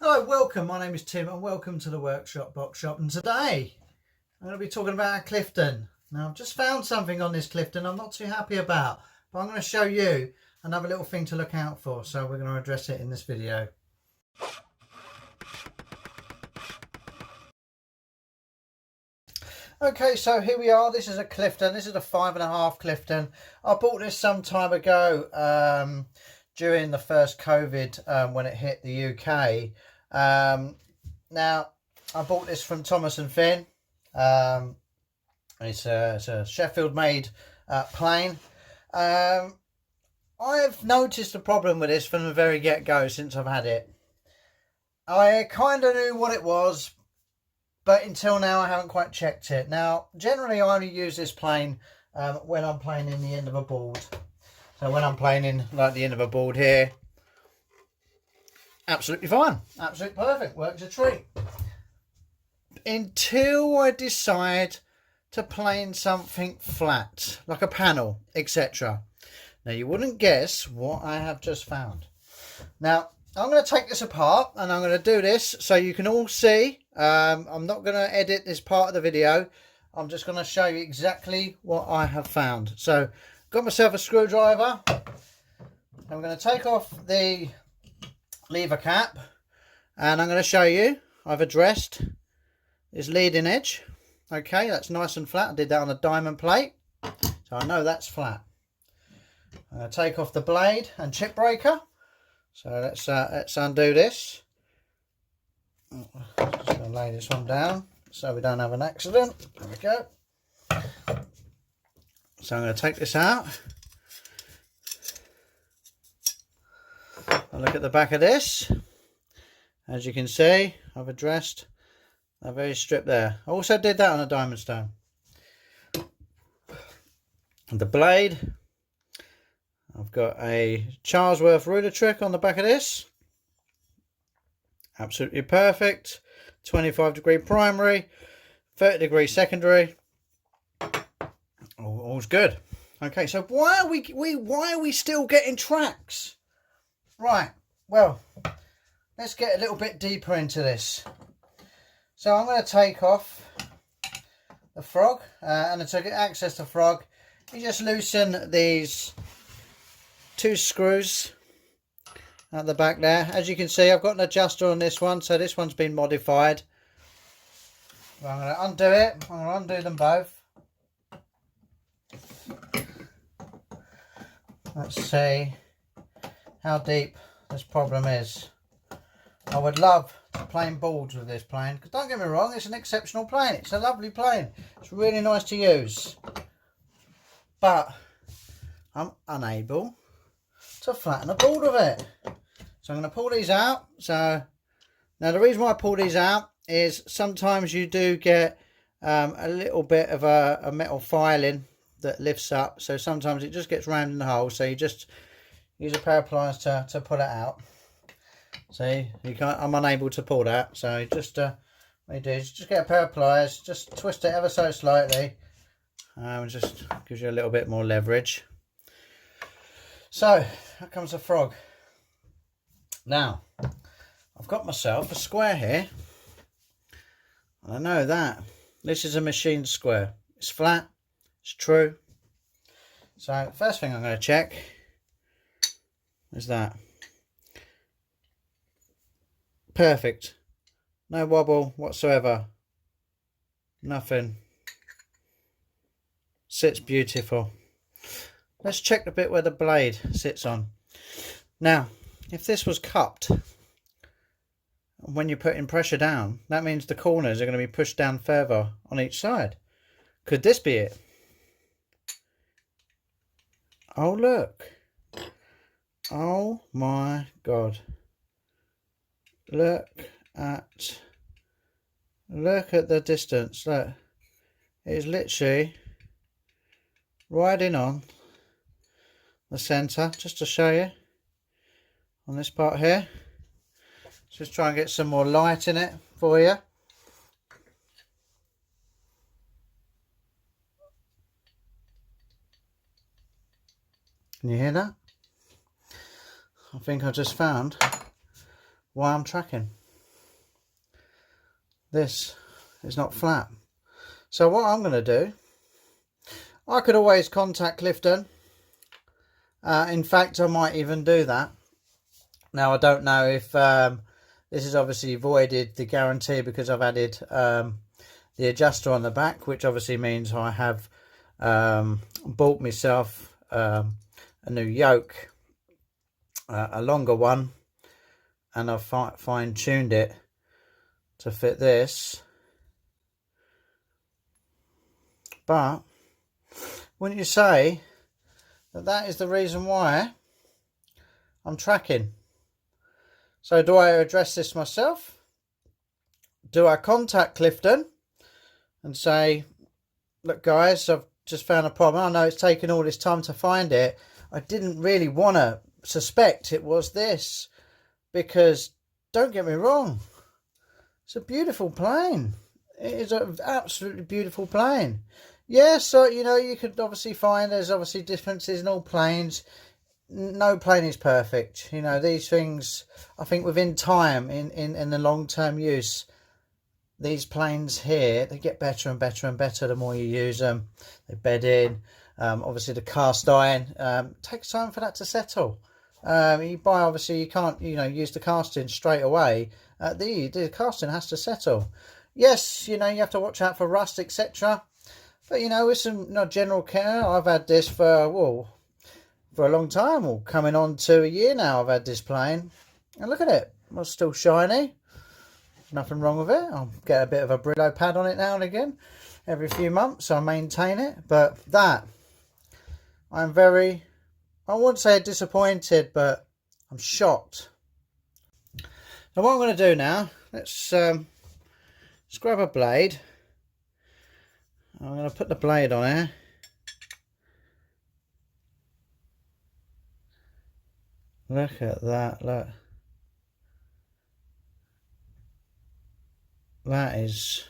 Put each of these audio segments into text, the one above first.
Hello, welcome. My name is Tim and welcome to the Workshop Box Shop. And today I'm going to be talking about our Clifton. Now I've just found something on this Clifton I'm not too happy about, but I'm going to show you another little thing to look out for. So we're going to address it in this video. Okay, so here we are. This is a Clifton. This is a 5.5 Clifton. I bought this some time ago during the first COVID when it hit the UK. Now, I bought this from Thomas and Finn. It's a Sheffield-made plane. I've noticed a problem with this from the very get-go since I've had it. I kind of knew what it was, but until now I haven't quite checked it. Now, generally I only use this plane when I'm playing in the end of a board. So when I'm playing in like the end of a board here, absolutely fine, absolutely perfect, works a treat. Until I decide to plane something flat, like a panel, etc. Now you wouldn't guess what I have just found. Now I'm going to take this apart and I'm going to do this so you can all see. I'm not going to edit this part of the video. I'm just going to show you exactly what I have found. So got myself a screwdriver. I'm going to take off the lever cap and I'm going to show you I've addressed this leading edge. Okay, that's nice and flat. I did that on a diamond plate, so I know that's flat. I'm going to take off the blade and chip breaker. So let's undo this. Just going to lay this one down so we don't have an accident. There we go. So I'm going to take this out. I'll look at the back of this. As you can see, I've addressed that very strip there. I also did that on a diamond stone. And the blade, I've got a Charlesworth ruler trick on the back of this. Absolutely perfect. 25-degree primary, 30-degree secondary. All's good. Okay, so why are we still getting tracks? Right. Well, let's get a little bit deeper into this. So I'm going to take off the frog, and to get access to frog, you just loosen these two screws at the back there. As you can see, I've got an adjuster on this one, so this one's been modified. Well, I'm going to undo it. I'm going to undo them both. Let's see how deep this problem is. I would love to plane boards with this plane, because don't get me wrong, it's an exceptional plane. It's a lovely plane. It's really nice to use. But I'm unable to flatten a board with it. So I'm going to pull these out. So now the reason why I pull these out is sometimes you do get a little bit of a metal filing that lifts up. So sometimes it just gets rammed in the hole. So you just use a pair of pliers to pull it out. See, you can't. I'm unable to pull that. So just what you do is just get a pair of pliers, just twist it ever so slightly. Just gives you a little bit more leverage. So here comes the frog. Now I've got myself a square here. I know that this is a machined square. It's flat. It's true. So first thing I'm going to check is that. Perfect. No wobble whatsoever. Nothing. Sits beautiful. Let's check the bit where the blade sits on. Now, if this was cupped, when you're putting pressure down, that means the corners are going to be pushed down further on each side. Could this be it? Oh, look. Oh my God. Look at the distance. Look, it is literally riding on the centre. Just to show you on this part here. Just try and get some more light in it for you. Can you hear that? I think I just found why I'm tracking. this is not flat. So what I'm going to do, I could always contact Clifton. In fact, I might even do that. Now, I don't know if this is obviously voided the guarantee because I've added the adjuster on the back, which obviously means I have bought myself a new yoke, a longer one, and I've fine-tuned it to fit this. But wouldn't you say that that is the reason why I'm tracking? So do I address this myself? Do I contact Clifton and say, look guys, I've just found a problem. I know it's taken all this time to find it. I didn't really want to suspect it was this, because don't get me wrong, it's a beautiful plane. It is an absolutely beautiful plane. Yes, so you know, you could obviously find there's obviously differences in all planes. No plane is perfect. You know, these things, I think within time, in the long-term use, these planes here, they get better and better and better the more you use them. They bed in. Obviously the cast iron takes time for that to settle. You buy, obviously you can't, you know, use the casting straight away. The casting has to settle. Yes, you know, you have to watch out for rust, etc. But you know, with some general care, I've had this for a long time. Well, coming on to a year now, I've had this plane, and look at it. It's still shiny. Nothing wrong with it. I'll get a bit of a Brillo pad on it now and again, every few months. I maintain it. But that, I'm very, I wouldn't say disappointed, but I'm shocked. Now what I'm going to do now, let's grab a blade. I'm going to put the blade on here. Look at that, look. That's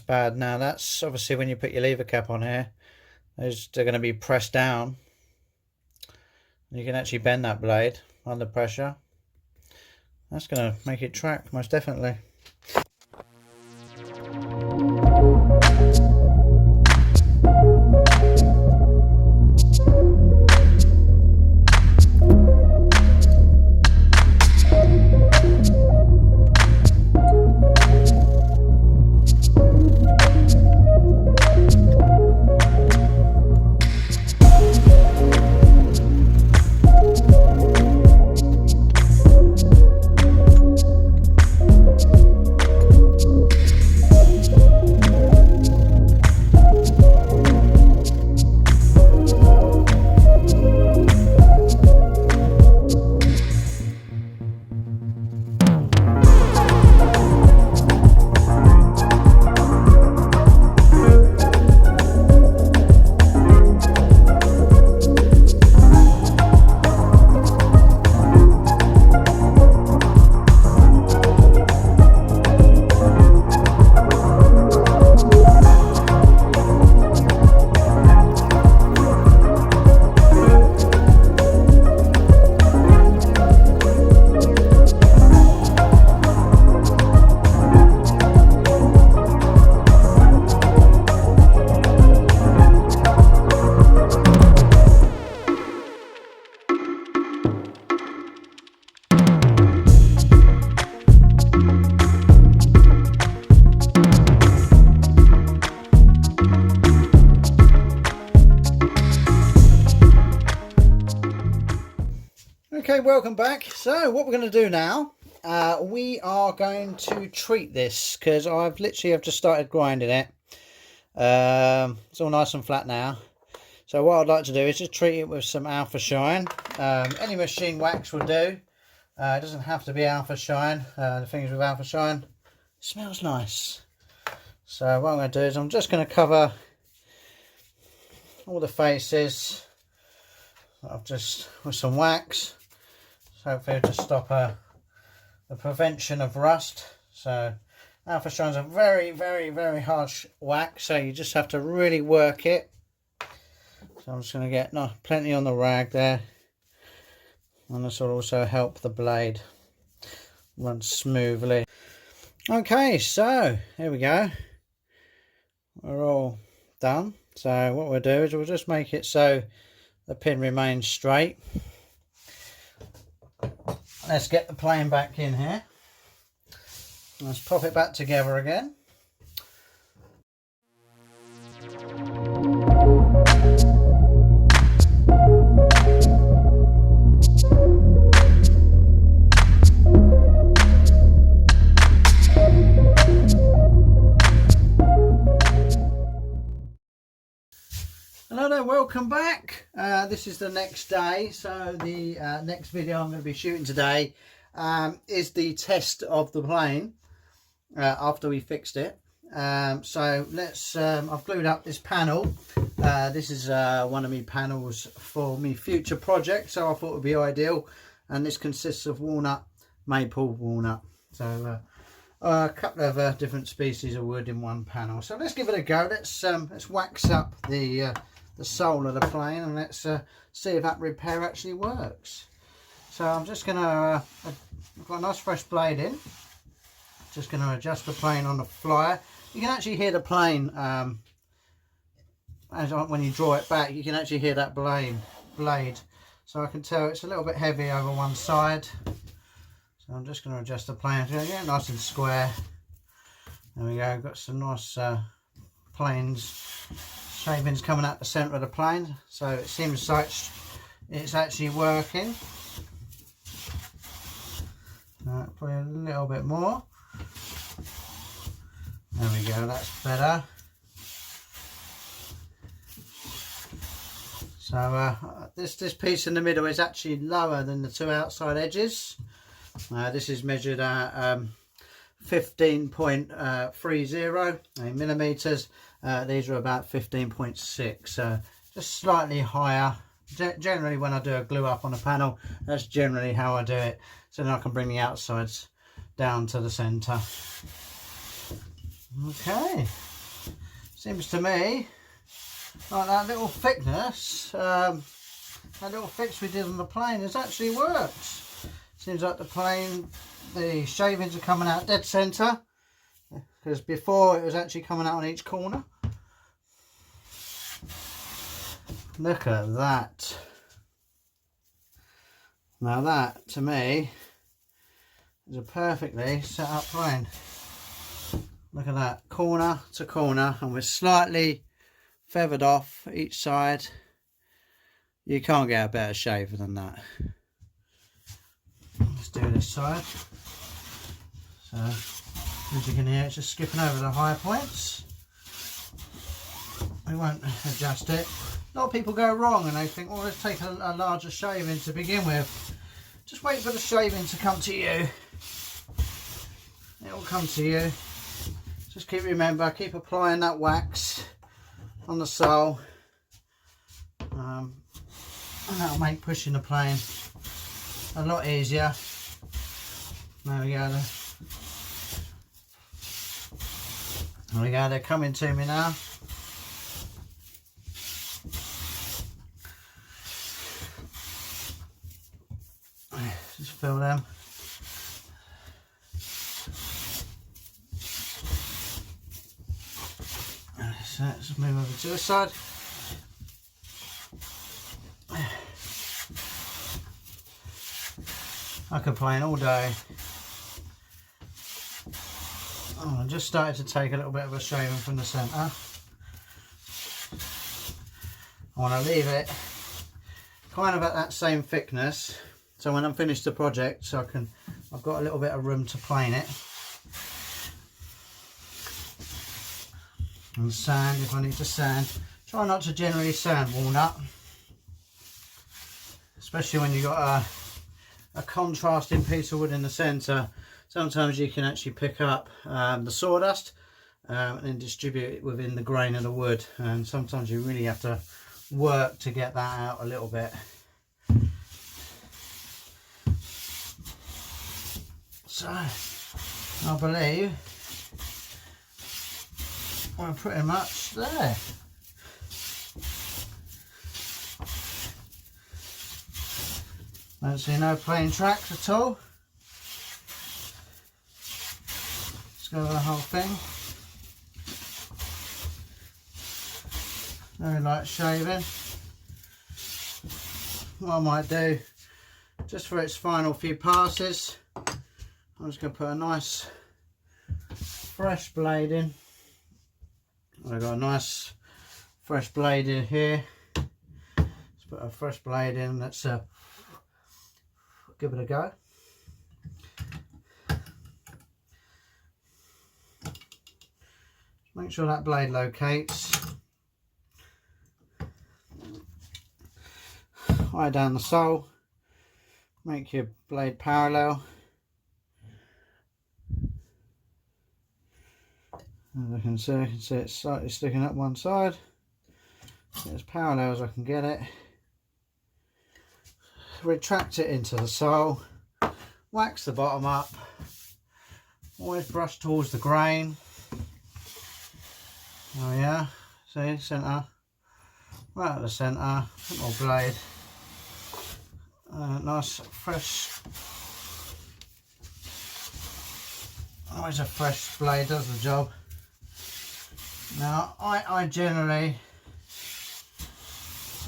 bad. Now that's obviously when you put your lever cap on here, they're going to be pressed down. You can actually bend that blade under pressure. That's going to make it track, most definitely. Okay, welcome back. So what we're going to do now, we are going to treat this, because I've just started grinding it. It's all nice and flat now. So what I'd like to do is just treat it with some Alpha Shine. Any machine wax will do. It doesn't have to be Alpha Shine. The things with Alpha Shine, it smells nice. So what I'm going to do is I'm just going to cover all the faces. I've just with some wax. So hopefully it'll just stop the prevention of rust. So Alpha Shine's a very, very, very harsh wax, so you just have to really work it. So I'm just going to get plenty on the rag there, and this will also help the blade run smoothly. Okay, so here we go. We're all done. So what we'll do is we'll just make it so the pin remains straight. Let's get the plane back in here. Let's pop it back together again. Hello there, welcome back. This is the next day, so the next video I'm going to be shooting today is the test of the plane after we fixed it. So let's, I've glued up this panel. This is one of my panels for my future project, so I thought it would be ideal. And this consists of walnut, maple, walnut. So a couple of different species of wood in one panel. So let's give it a go. Let's wax up the sole of the plane, and let's see if that repair actually works. So I'm just going to, I've got a nice fresh blade in. Just going to adjust the plane on the flyer. You can actually hear the plane when you draw it back. You can actually hear that blade. So I can tell it's a little bit heavy over one side. So I'm just going to adjust the plane to get nice and square. There we go. Got some nice planes. Shavings coming out the centre of the plane, so it seems like it's actually working. Probably a little bit more. There we go, that's better. So this piece in the middle is actually lower than the two outside edges. This is measured at 15.30 millimeters. These are about 15.6, just slightly higher. Generally when I do a glue up on a panel, that's generally how I do it, so then I can bring the outsides down to the centre. Okay, seems to me like that little thickness, that little fix we did on the plane has actually worked. Seems like the shavings are coming out dead centre, because before it was actually coming out on each corner. Look at that. Now that, to me, is a perfectly set up plane. Look at that, corner to corner, and we're slightly feathered off each side. You can't get a better shaver than that. Let's do this side. So, as you can hear, it's just skipping over the higher points. We won't adjust it. A lot of people go wrong and they think, well, let's take a larger shaving to begin with. Just wait for the shaving to come to you. It will come to you. Just keep applying that wax on the sole. And that'll make pushing the plane a lot easier. There we go. There we go, they're coming to me now. Just fill them. So let's move over to this side. I could plane all day. Oh, I just started to take a little bit of a shaving from the centre. I want to leave it kind of at that same thickness, so when I'm finished the project, so I've got a little bit of room to plane it. And sand if I need to sand. Try not to generally sand walnut, especially when you've got a contrasting piece of wood in the centre. Sometimes you can actually pick up the sawdust and distribute it within the grain of the wood, and sometimes you really have to work to get that out a little bit. So I believe we're pretty much there. Don't see no plane tracks at all. Let's go over the whole thing. Very light shaving. What I might do, just for its final few passes, I'm just going to put a nice fresh blade in. I've got a nice fresh blade in here. Let's put a fresh blade in. Let's give it a go. Make sure that blade locates. Right down the sole. Make your blade parallel. As I can see it's slightly sticking up one side. Get as parallel as I can get it. Retract it into the sole. Wax the bottom up. Always brush towards the grain. Oh yeah, see, centre, right at the centre, put more blade, nice fresh, always a fresh blade does the job. Now I generally,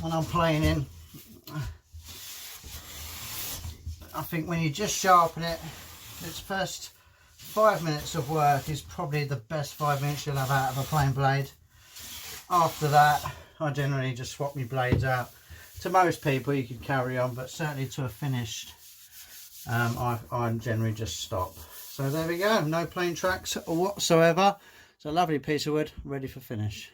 when I'm planing, I think when you just sharpen it, its first 5 minutes of work is probably the best 5 minutes you'll have out of a plain blade. After that, I generally just swap my blades out. To most people you could carry on, but certainly to a finished, I generally just stop. So there we go, no plain tracks whatsoever. It's a lovely piece of wood, ready for finish.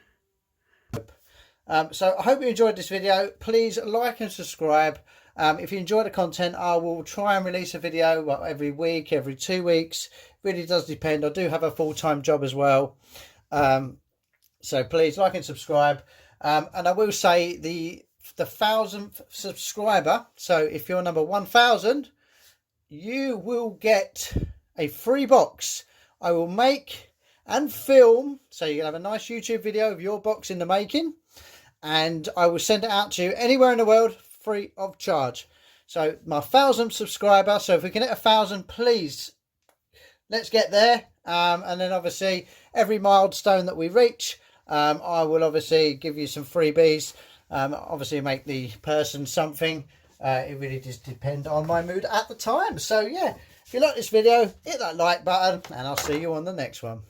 So I hope you enjoyed this video. Please like and subscribe. If you enjoy the content, I will try and release a video every week, every 2 weeks. Really does depend. I do have a full-time job as well. So please like and subscribe. And I will say the 1,000th subscriber. So if you're number 1,000, you will get a free box. I will make and film. So you can have a nice YouTube video of your box in the making. And I will send it out to you anywhere in the world, free of charge. So my 1,000th subscriber, so if we can hit 1,000, please let's get there. And then obviously every milestone that we reach, I will obviously give you some freebies, obviously make the person something. It really does depend on my mood at the time. So yeah, if you like this video, hit that like button and I'll see you on the next one.